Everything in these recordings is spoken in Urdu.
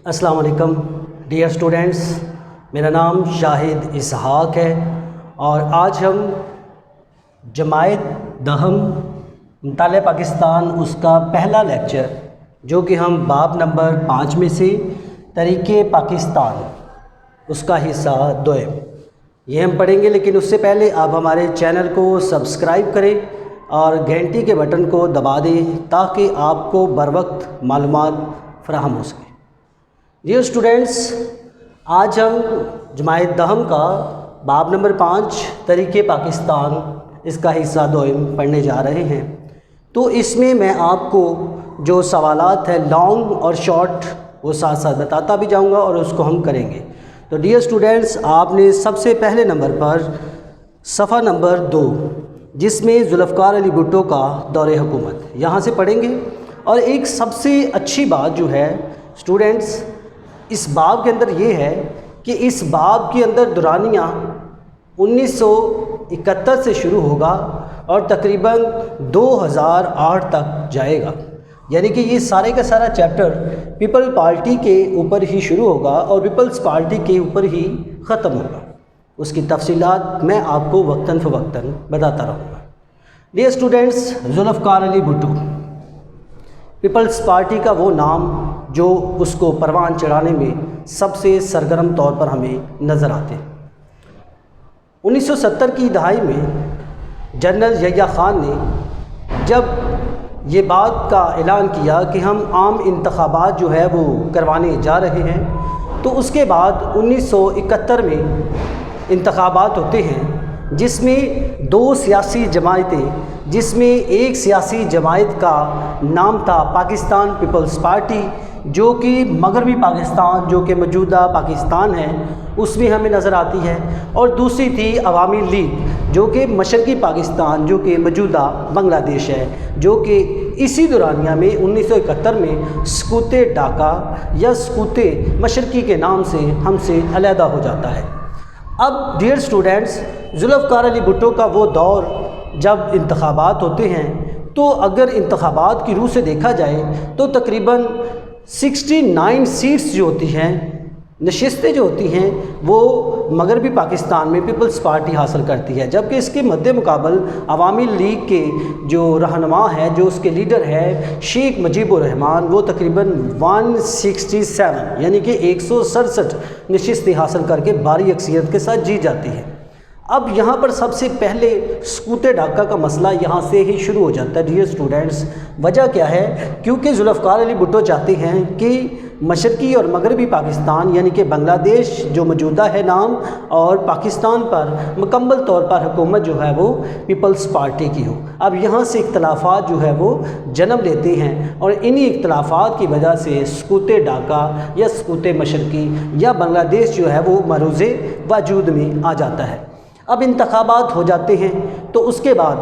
السلام علیکم ڈیئر اسٹوڈنٹس، میرا نام شاہد اسحاق ہے اور آج ہم جماعت دہم مطالعہ پاکستان اس کا پہلا لیکچر جو کہ ہم باب نمبر 5 میں سے طریقے پاکستان اس کا حصہ دوئم یہ ہم پڑھیں گے، لیکن اس سے پہلے آپ ہمارے چینل کو سبسکرائب کریں اور گھنٹی کے بٹن کو دبا دیں تاکہ آپ کو بر وقت معلومات فراہم ہو سکے۔ ڈیئر اسٹوڈنٹس، آج ہم جماعت دہم کا باب نمبر 5 طریقے پاکستان اس کا حصہ دوئم پڑھنے جا رہے ہیں۔ تو اس میں آپ کو جو سوالات ہیں لانگ اور شارٹ وہ ساتھ ساتھ بتاتا بھی جاؤں گا اور اس کو ہم کریں گے۔ تو ڈیئر اسٹوڈنٹس، آپ نے سب سے پہلے نمبر پر صفحہ نمبر 2 جس میں ذوالفقار علی بھٹو کا دور حکومت یہاں سے پڑھیں گے۔ اور ایک سب سے اچھی بات جو ہے اسٹوڈنٹس اس باب کے اندر یہ ہے کہ اس باب کے اندر دورانیہ 1971 سے شروع ہوگا اور تقریباً 2008 تک جائے گا، یعنی کہ یہ سارے کا سارا چیپٹر پیپل پارٹی کے اوپر ہی شروع ہوگا اور پیپلز پارٹی کے اوپر ہی ختم ہوگا۔ اس کی تفصیلات میں آپ کو وقتاً فوقتاً بتاتا رہوں گا۔ Dear students, Zulfiqar Ali Bhutto Peoples party کا وہ نام جو اس کو پروان چڑھانے میں سب سے سرگرم طور پر ہمیں نظر آتے۔ 1970 کی دہائی میں جنرل یحییٰ خان نے جب یہ بات کا اعلان کیا کہ ہم عام انتخابات جو ہے وہ کروانے جا رہے ہیں، تو اس کے بعد 1971 میں انتخابات ہوتے ہیں جس میں 2 سیاسی جماعتیں، جس میں ایک سیاسی جماعت کا نام تھا پاکستان پیپلز پارٹی جو کہ مغربی پاکستان جو کہ موجودہ پاکستان ہے اس میں ہمیں نظر آتی ہے، اور دوسری تھی عوامی لیگ جو کہ مشرقی پاکستان جو کہ موجودہ بنگلہ دیش ہے، جو کہ اسی دورانیہ میں 1971 میں سکوت ڈھاکہ یا سکوت مشرقی کے نام سے ہم سے علیحدہ ہو جاتا ہے۔ اب ڈیئر اسٹوڈنٹس، ذوالفقار علی بھٹو کا وہ دور جب انتخابات ہوتے ہیں تو اگر انتخابات کی روح سے دیکھا جائے تو تقریباً 69 سیٹس جو ہوتی ہیں، نشستیں جو ہوتی ہیں، وہ مغربی پاکستان میں پیپلز پارٹی حاصل کرتی ہے، جبکہ اس کے مد مقابل عوامی لیگ کے جو رہنما ہے، جو اس کے لیڈر ہے شیخ مجیب الرحمان، وہ تقریباً 167 یعنی کہ 167 نشستیں حاصل کر کے بھاری اکثریت کے ساتھ جیت جاتی ہے۔ اب یہاں پر سب سے پہلے سکوت ڈھاکہ کا مسئلہ یہاں سے ہی شروع ہو جاتا ہے۔ ڈیئر اسٹوڈنٹس، وجہ کیا ہے؟ کیونکہ ذوالفقار علی بھٹو چاہتے ہیں کہ مشرقی اور مغربی پاکستان یعنی کہ بنگلہ دیش جو موجودہ ہے نام، اور پاکستان پر مکمل طور پر حکومت جو ہے وہ پیپلز پارٹی کی ہو۔ اب یہاں سے اختلافات جو ہے وہ جنم لیتے ہیں اور انہی اختلافات کی وجہ سے سکوت ڈھاکہ یا سکوت مشرقی یا بنگلہ دیش جو ہے وہ مروز وجود میں آ جاتا ہے۔ اب انتخابات ہو جاتے ہیں تو اس کے بعد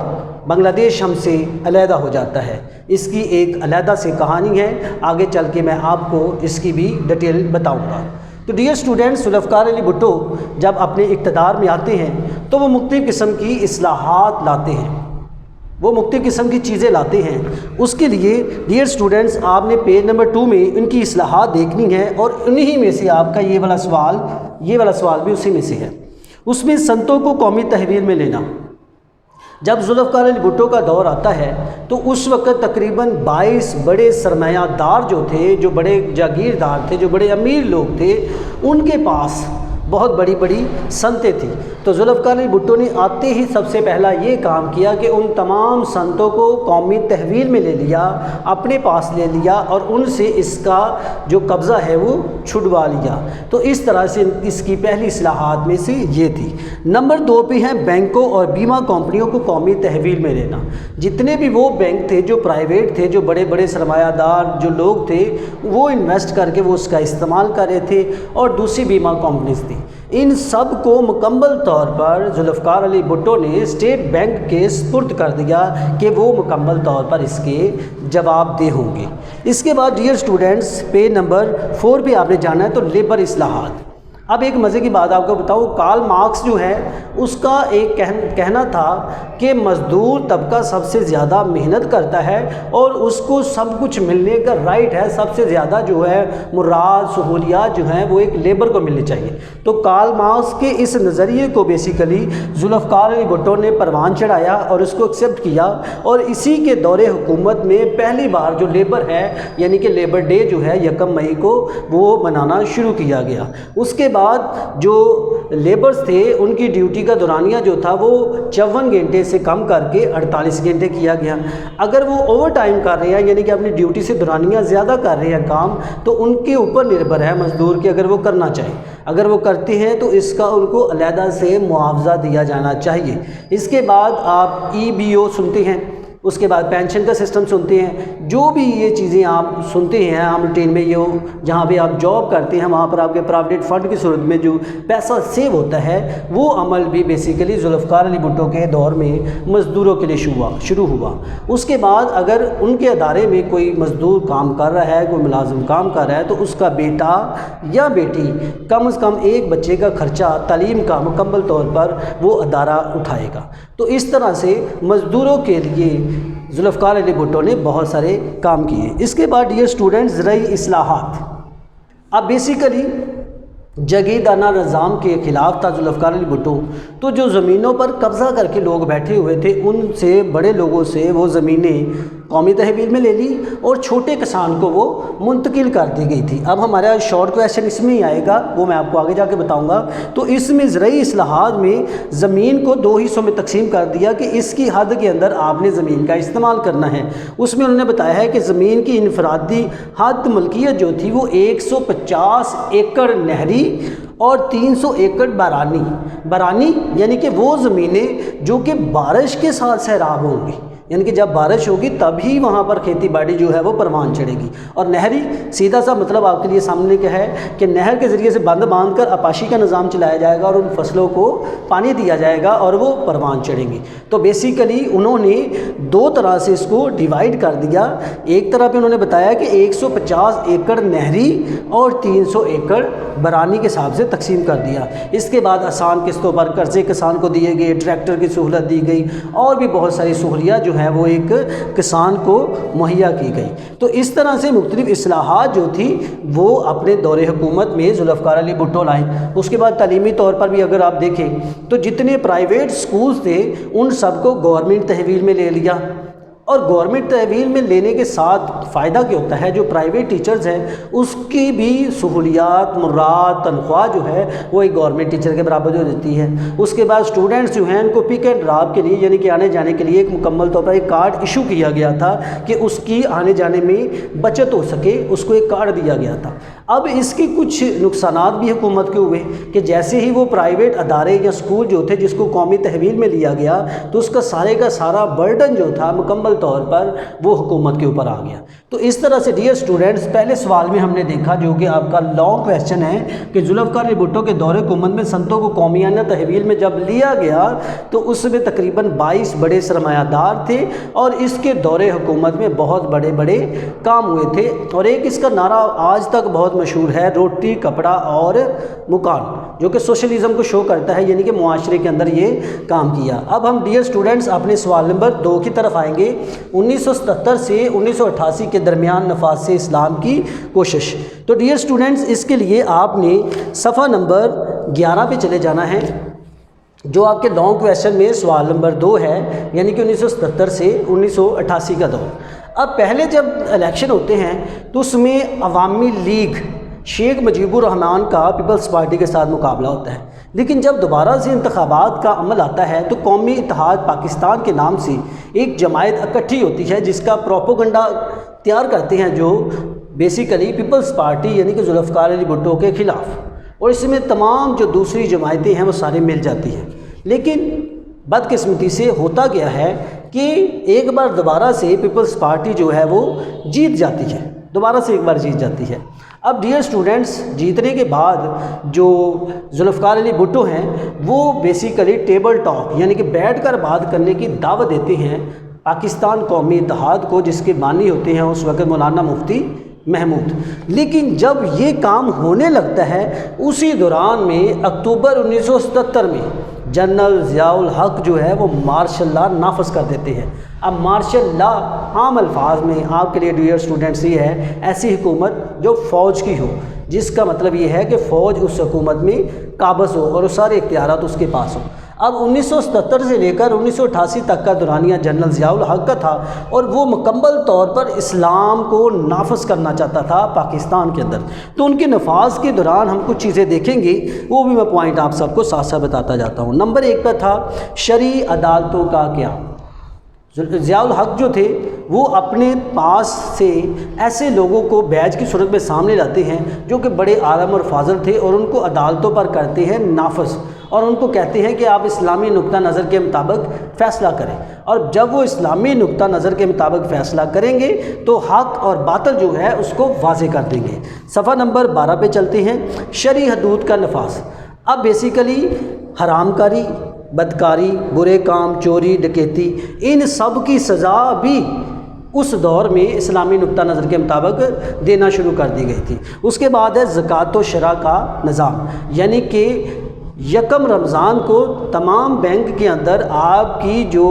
بنگلہ دیش ہم سے علیحدہ ہو جاتا ہے۔ اس کی ایک علیحدہ سے کہانی ہے، آگے چل کے میں آپ کو اس کی بھی ڈیٹیل بتاؤں گا۔ تو ڈیئر اسٹوڈنٹس، ذوالفقار علی بھٹو جب اپنے اقتدار میں آتے ہیں تو وہ مختلف قسم کی اصلاحات لاتے ہیں، وہ مختلف قسم کی چیزیں لاتے ہیں۔ اس کے لیے ڈیئر اسٹوڈنٹس آپ نے پیج نمبر 2 میں ان کی اصلاحات دیکھنی ہے، اور انہی میں سے آپ کا یہ والا سوال بھی اسی میں سے ہے۔ اس میں سنتوں کو قومی تحویل میں لینا۔ جب ذوالفقار علی بھٹو کا دور آتا ہے تو اس وقت تقریباً 22 بڑے سرمایہ دار جو تھے، جو بڑے جاگیردار تھے، جو بڑے امیر لوگ تھے، ان کے پاس بہت بڑی بڑی سنتیں تھیں۔ تو ذوالفقار علی بھٹو نے آتے ہی سب سے پہلا یہ کام کیا کہ ان تمام سنتوں کو قومی تحویل میں لے لیا، اپنے پاس لے لیا اور ان سے اس کا جو قبضہ ہے وہ چھڑوا لیا۔ تو اس طرح سے اس کی پہلی اصلاحات میں سے یہ تھی۔ نمبر 2 پہ ہیں بینکوں اور بیمہ کمپنیوں کو قومی تحویل میں لینا۔ جتنے بھی وہ بینک تھے جو پرائیویٹ تھے، جو بڑے بڑے سرمایہ دار جو لوگ تھے، وہ انویسٹ کر کے وہ اس کا استعمال کر رہے تھے، اور دوسری بیمہ کمپنیز تھیں، ان سب کو مکمل طور پر ذوالفقار علی بھٹو نے اسٹیٹ بینک کے سپرد کر دیا کہ وہ مکمل طور پر اس کے جواب دہ ہوں گے۔ اس کے بعد ڈیئر اسٹوڈنٹس پیج نمبر 4 پہ آپ نے جانا ہے تو لیبر اصلاحات۔ اب ایک مزے کی بات آپ کو بتاؤں، کارل مارکس جو ہے اس کا ایک کہنا تھا کہ مزدور طبقہ سب سے زیادہ محنت کرتا ہے اور اس کو سب کچھ ملنے کا رائٹ ہے، سب سے زیادہ جو ہے مراد سہولیات جو ہیں وہ ایک لیبر کو ملنی چاہیے۔ تو کارل مارکس کے اس نظریے کو بیسیکلی ذوالفقار علی بھٹو نے پروان چڑھایا اور اس کو ایکسیپٹ کیا، اور اسی کے دور حکومت میں پہلی بار جو لیبر ہے یعنی کہ لیبر ڈے جو ہے 1 مئی کو وہ منانا شروع کیا گیا۔ اس کے بعد جو لیبرز تھے ان کی ڈیوٹی کا دورانیہ جو تھا وہ 54 گھنٹے سے کم کر کے 48 گھنٹے کیا گیا۔ اگر وہ اوور ٹائم کر رہے ہیں یعنی کہ اپنی ڈیوٹی سے دورانیہ زیادہ کر رہے ہیں کام، تو ان کے اوپر نربھر ہے مزدور کہ اگر وہ کرنا چاہیں، اگر وہ کرتے ہیں تو اس کا ان کو علیحدہ سے معاوضہ دیا جانا چاہیے۔ اس کے بعد آپ EBO سنتے ہیں، اس کے بعد پینشن کا سسٹم سنتے ہیں، جو بھی یہ چیزیں آپ سنتے ہیں عام روٹین میں، یہ جہاں پہ آپ جاب کرتے ہیں وہاں پر آپ کے پراویڈنٹ فنڈ کی صورت میں جو پیسہ سیو ہوتا ہے، وہ عمل بھی بیسیکلی ذوالفقار علی بھٹو کے دور میں مزدوروں کے لیے شروع ہوا۔ اس کے بعد اگر ان کے ادارے میں کوئی مزدور کام کر رہا ہے، کوئی ملازم کام کر رہا ہے، تو اس کا بیٹا یا بیٹی کم از کم ایک بچے کا خرچہ تعلیم کا مکمل طور پر وہ ادارہ اٹھائے گا۔ تو اس طرح سے مزدوروں کے لیے ذوالفقار علی بھٹو نے بہت سارے کام کیے۔ اس کے بعد ڈیئر اسٹوڈنٹس، زرعی اصلاحات۔ اب بیسیکلی جگیردانہ نظام کے خلاف تھا ذوالفقار علی بھٹو، تو جو زمینوں پر قبضہ کر کے لوگ بیٹھے ہوئے تھے ان سے، بڑے لوگوں سے وہ زمینیں قومی تحویل میں لے لی اور چھوٹے کسان کو وہ منتقل کر دی گئی تھی۔ اب ہمارا شارٹ کویسچن اس میں ہی آئے گا، وہ میں آپ کو آگے جا کے بتاؤں گا۔ تو اس میں زرعی اصلاحات میں زمین کو 2 حصوں میں تقسیم کر دیا کہ اس کی حد کے اندر آپ نے زمین کا استعمال کرنا ہے۔ اس میں انہوں نے بتایا ہے کہ زمین کی انفرادی حد ملکیت جو تھی وہ 150 ایکڑ نہری اور 300 ایکڑ برانی یعنی کہ وہ زمینیں جو کہ بارش کے ساتھ سیراب ہوں گی، یعنی کہ جب بارش ہوگی تبھی وہاں پر کھیتی باڑی جو ہے وہ پروان چڑھے گی۔ اور نہری سیدھا سا مطلب آپ کے لیے سامنے کیا ہے کہ نہر کے ذریعے سے بند باندھ کر آپاشی کا نظام چلایا جائے گا اور ان فصلوں کو پانی دیا جائے گا اور وہ پروان چڑھیں گی۔ تو بیسیکلی انہوں نے 2 طرح سے اس کو ڈیوائیڈ کر دیا۔ ایک طرح پہ انہوں نے بتایا کہ 150 ایکڑ نہری اور 300 ایکڑ برانی کے حساب سے تقسیم کر دیا۔ اس کے بعد آسان قسطوں پر قرضے کسان کو دیے گئے، ٹریکٹر کی سہولت دی گئی اور بھی بہت ساری سہولیات جو ہیں وہ ایک کسان کو مہیا کی گئی۔ تو اس طرح سے مختلف اصلاحات جو تھی وہ اپنے دور حکومت میں ذوالفقار علی بھٹو لائیں۔ اس کے بعد تعلیمی طور پر بھی اگر آپ دیکھیں تو جتنے پرائیویٹ سکولز تھے ان سب کو گورنمنٹ تحویل میں لے لیا، اور گورنمنٹ تحویل میں لینے کے ساتھ فائدہ کیا ہوتا ہے، جو پرائیویٹ ٹیچرز ہیں اس کی بھی سہولیات، مراد، تنخواہ جو ہے وہ ایک گورنمنٹ ٹیچر کے برابر جو دیتی ہے۔ اس کے بعد اسٹوڈنٹس جو ہیں ان کو پک اینڈ ڈراپ کے لیے یعنی کہ آنے جانے کے لیے ایک مکمل طور پر ایک کارڈ ایشو کیا گیا تھا کہ اس کی آنے جانے میں بچت ہو سکے، اس کو ایک کارڈ دیا گیا تھا۔ اب اس کی کچھ نقصانات بھی حکومت کے ہوئے کہ جیسے ہی وہ پرائیویٹ ادارے یا اسکول جو تھے جس کو قومی تحویل میں لیا گیا تو اس کا سارا برڈن جو تھا مکمل طور پر وہ حکومت کے اوپر آ گیا۔ تو اس طرح سے ڈیئر اسٹوڈنٹس، پہلے سوال میں ہم نے دیکھا جو کہ آپ کا لانگ کویسچن ہے کہ ذوالفقار علی بھٹو کے دور حکومت میں سنتوں کو قومیانہ تحویل میں جب لیا گیا تو اس میں تقریباً 22 بڑے سرمایہ دار تھے اور اس کے دور حکومت میں بہت بڑے بڑے کام ہوئے تھے، اور ایک اس کا نعرہ آج تک بہت مشہور ہے، روٹی کپڑا اور مکان، جو کہ سوشلزم کو شو کرتا ہے، یعنی کہ معاشرے کے اندر یہ کام کیا۔ اب ہم ڈیئر اسٹوڈنٹس اپنے سوال نمبر 2 کی طرف آئیں گے۔ 1977 سے 1988 کے درمیان نفاذ اسلام کی کوشش۔ تو ڈیئر اسٹوڈنٹس اس کے لیے آپ نے صفحہ نمبر 11 پہ چلے جانا ہے، جو آپ کے لانگ کویسچن میں سوال نمبر 2 ہے، یعنی کہ 1977 سے 1988 کا دور۔ اب پہلے جب الیکشن ہوتے ہیں تو اس میں عوامی لیگ شیخ مجیب الرحمان کا پیپلز پارٹی کے ساتھ مقابلہ ہوتا ہے، لیکن جب دوبارہ سے انتخابات کا عمل آتا ہے تو قومی اتحاد پاکستان کے نام سے ایک جماعت اکٹھی ہوتی ہے جس کا پروپیگنڈا تیار کرتے ہیں جو بیسیکلی پیپلز پارٹی یعنی کہ ذوالفقار علی بھٹو کے خلاف، اور اس میں تمام جو دوسری جماعتیں ہیں وہ سارے مل جاتی ہیں۔ لیکن بدقسمتی سے ہوتا گیا ہے کہ ایک بار دوبارہ سے پیپلز پارٹی جو ہے وہ جیت جاتی ہے، دوبارہ سے ایک بار جیت جاتی ہے۔ اب ڈیئر اسٹوڈنٹس جیتنے کے بعد جو ذوالفقار علی بھٹو ہیں وہ بیسیکلی ٹیبل ٹاک یعنی کہ بیٹھ کر بات کرنے کی دعوت دیتے ہیں پاکستان قومی اتحاد کو، جس کے بانی ہوتے ہیں اس وقت مولانا مفتی محمود۔ لیکن جب یہ کام ہونے لگتا ہے اسی دوران میں اکتوبر 1977 میں جنرل ضیاء الحق جو ہے وہ مارشل لا نافذ کر دیتے ہیں۔ اب مارشل لا عام الفاظ میں آپ کے لیے ڈیئر اسٹوڈنٹس یہ ہے ایسی حکومت جو فوج کی ہو، جس کا مطلب یہ ہے کہ فوج اس حکومت میں قابض ہو اور وہ سارے اختیارات اس کے پاس ہوں۔ اب 1977 سے لے کر 1988 تک کا دورانیہ جنرل ضیاء الحق کا تھا، اور وہ مکمل طور پر اسلام کو نافذ کرنا چاہتا تھا پاکستان کے اندر۔ تو ان کے نفاذ کے دوران ہم کچھ چیزیں دیکھیں گے، وہ بھی میں پوائنٹ آپ سب کو ساتھ ساتھ بتاتا جاتا ہوں۔ نمبر 1 پر تھا شرعی عدالتوں کا قیام۔ ضیاء الحق جو تھے وہ اپنے پاس سے ایسے لوگوں کو بیج کی صورت میں سامنے لاتے ہیں جو کہ بڑے عالم اور فاضل تھے، اور ان کو عدالتوں پر کرتے ہیں نافذ، اور ان کو کہتے ہیں کہ آپ اسلامی نقطہ نظر کے مطابق فیصلہ کریں، اور جب وہ اسلامی نقطہ نظر کے مطابق فیصلہ کریں گے تو حق اور باطل جو ہے اس کو واضح کر دیں گے۔ صفحہ نمبر 12 پہ چلتے ہیں۔ شرعی حدود کا نفاذ۔ اب بیسیکلی حرام کاری، بدکاری، برے کام، چوری، ڈکیتی، ان سب کی سزا بھی اس دور میں اسلامی نقطہ نظر کے مطابق دینا شروع کر دی گئی تھی۔ اس کے بعد ہے زکوٰۃ و شرع کا نظام، یعنی کہ یکم رمضان کو تمام بینک کے اندر آپ کی جو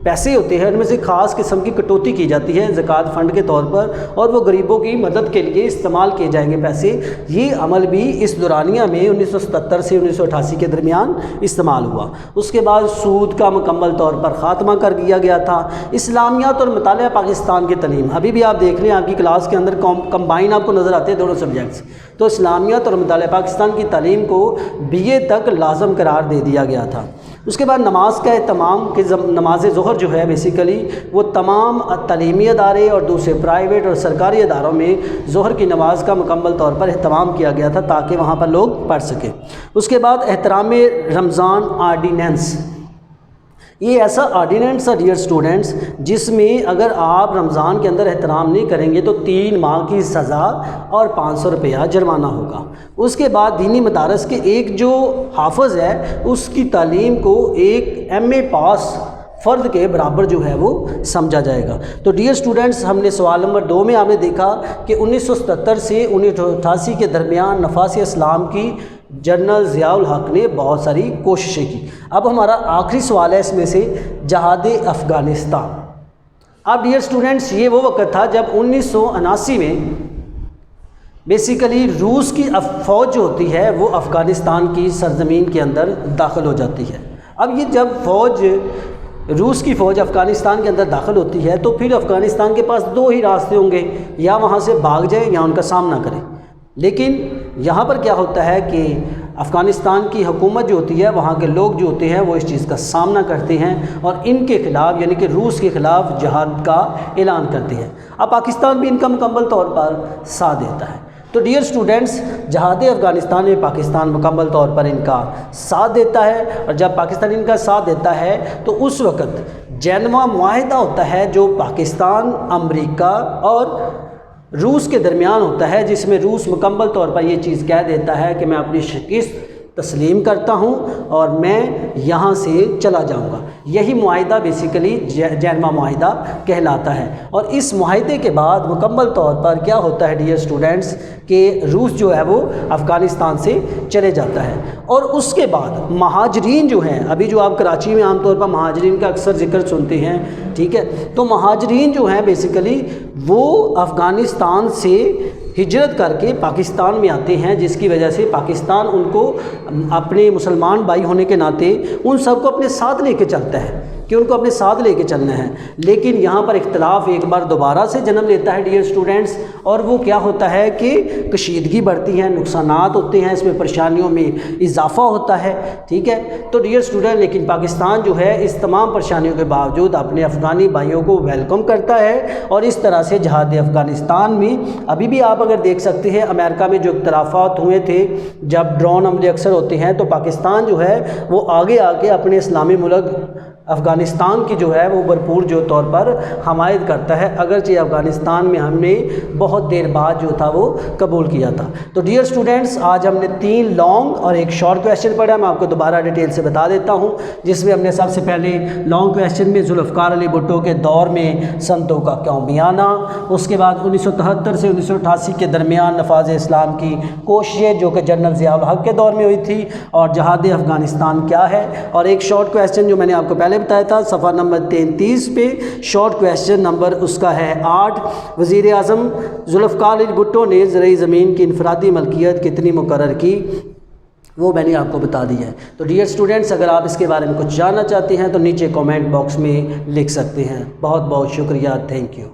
پیسے ہوتے ہیں ان میں سے خاص قسم کی کٹوتی کی جاتی ہے زکوٰۃ فنڈ کے طور پر، اور وہ غریبوں کی مدد کے لیے استعمال کیے جائیں گے پیسے۔ یہ عمل بھی اس دورانیہ میں 1977 سے 1988 کے درمیان استعمال ہوا۔ اس کے بعد سود کا مکمل طور پر خاتمہ کر دیا گیا تھا۔ اسلامیات اور مطالعہ پاکستان کی تعلیم، ابھی بھی آپ دیکھ لیں آپ کی کلاس کے اندر کمبائن آپ کو نظر آتے ہیں دونوں سبجیکٹس، تو اسلامیات اور مطالعہ پاکستان کی تعلیم کو BA تک لازم قرار دے دیا گیا تھا۔ اس کے بعد نماز کا اہتمام کہ نماز ظہر جو ہے بیسیکلی وہ تمام تعلیمی ادارے اور دوسرے پرائیویٹ اور سرکاری اداروں میں ظہر کی نماز کا مکمل طور پر اہتمام کیا گیا تھا تاکہ وہاں پر لوگ پڑھ سکیں۔ اس کے بعد احترام رمضان آرڈیننس، یہ ایسا آرڈیننس ہے ڈیئر اسٹوڈنٹس جس میں اگر آپ رمضان کے اندر احترام نہیں کریں گے تو 3 ماہ کی سزا اور 500 روپیہ جرمانہ ہوگا۔ اس کے بعد دینی مدارس کے ایک جو حافظ ہے اس کی تعلیم کو ایک MA پاس فرد کے برابر جو ہے وہ سمجھا جائے گا۔ تو ڈیئر اسٹوڈنٹس ہم نے سوال نمبر 2 میں آپ نے دیکھا کہ 1977 سے 1988 کے درمیان نفاذ اسلام کی جنرل ضیاء الحق نے بہت ساری کوششیں کی۔ اب ہمارا آخری سوال ہے اس میں سے جہاد افغانستان۔ اب ڈیئر اسٹوڈنٹس یہ وہ وقت تھا جب 1979 میں بیسیکلی روس کی فوج جو ہوتی ہے وہ افغانستان کی سرزمین کے اندر داخل ہو جاتی ہے۔ اب یہ جب روس کی فوج افغانستان کے اندر داخل ہوتی ہے تو پھر افغانستان کے پاس 2 ہی راستے ہوں گے، یا وہاں سے بھاگ جائیں یا ان کا سامنا کریں۔ لیکن یہاں پر کیا ہوتا ہے کہ افغانستان کی حکومت جو ہوتی ہے وہاں کے لوگ جو ہوتے ہیں وہ اس چیز کا سامنا کرتے ہیں اور ان کے خلاف یعنی کہ روس کے خلاف جہاد کا اعلان کرتے ہیں۔ اب پاکستان بھی ان کا مکمل طور پر ساتھ دیتا ہے۔ تو ڈیئر اسٹوڈنٹس جہاد افغانستان میں پاکستان مکمل طور پر ان کا ساتھ دیتا ہے، اور جب پاکستان ان کا ساتھ دیتا ہے تو اس وقت جنیوا معاہدہ ہوتا ہے جو پاکستان، امریکہ اور روس کے درمیان ہوتا ہے، جس میں روس مکمل طور پر یہ چیز کہہ دیتا ہے کہ میں اپنی شکست تسلیم کرتا ہوں اور میں یہاں سے چلا جاؤں گا۔ یہی معاہدہ بیسیکلی جنیوا معاہدہ کہلاتا ہے، اور اس معاہدے کے بعد مکمل طور پر کیا ہوتا ہے ڈیئر اسٹوڈنٹس کہ روس جو ہے وہ افغانستان سے چلے جاتا ہے۔ اور اس کے بعد مہاجرین جو ہیں، ابھی جو آپ کراچی میں عام طور پر مہاجرین کا اکثر ذکر سنتے ہیں، ٹھیک ہے، تو مہاجرین جو ہیں بیسیکلی وہ افغانستان سے ہجرت کر کے پاکستان میں آتے ہیں، جس کی وجہ سے پاکستان ان کو اپنے مسلمان بھائی ہونے کے ناطے ان سب کو اپنے ساتھ لے کے چلتا ہے کہ ان کو اپنے ساتھ لے کے چلنا ہے۔ لیکن یہاں پر اختلاف ایک بار دوبارہ سے جنم لیتا ہے ڈیئر اسٹوڈنٹس، اور وہ کیا ہوتا ہے کہ کشیدگی بڑھتی ہے، نقصانات ہوتے ہیں، اس میں پریشانیوں میں اضافہ ہوتا ہے، ٹھیک ہے۔ تو ڈیئر اسٹوڈنٹ لیکن پاکستان جو ہے اس تمام پریشانیوں کے باوجود اپنے افغانی بھائیوں کو ویلکم کرتا ہے، اور اس طرح سے جہاد افغانستان میں ابھی بھی آپ اگر دیکھ سکتے ہیں امریکہ میں جو اختلافات ہوئے تھے جب ڈرون حملے اکثر ہوتے ہیں تو پاکستان جو ہے وہ آگے آ کے اپنے اسلامی ملک افغانستان کی جو ہے وہ بھرپور جو طور پر حمایت کرتا ہے، اگرچہ افغانستان میں ہم نے بہت دیر بعد جو تھا وہ قبول کیا تھا۔ تو ڈیئر اسٹوڈنٹس، آج ہم نے 3 لانگ اور ایک شارٹ کویشچن پڑھا، میں آپ کو دوبارہ ڈیٹیل سے بتا دیتا ہوں، جس میں ہم نے سب سے پہلے لانگ کویشچن میں ذوالفقار علی بھٹو کے دور میں سنتوں کا کیوں بیانہ، اس کے بعد 1973 سے 1988 کے درمیان نفاذ اسلام کی کوششیں جو کہ جنرل ضیاء الحق کے دور میں ہوئی تھی، اور جہاد افغانستان کیا ہے، اور ایک شارٹ کویشچن جو میں نے آپ کو پہلے بتایا تھا صفحہ نمبر 33 پہ، شارٹ کویشچن نمبر اس کا ہے 8، وزیر اعظم ذوالفقار علی بھٹو نے زرعی زمین کی انفرادی ملکیت کتنی مقرر کی، وہ میں نے آپ کو بتا دیا ہے۔ تو ڈیئر اسٹوڈنٹس، اگر آپ اس کے بارے میں کچھ جاننا چاہتے ہیں تو نیچے کامنٹ باکس میں لکھ سکتے ہیں۔ بہت بہت شکریہ، تھینک یو۔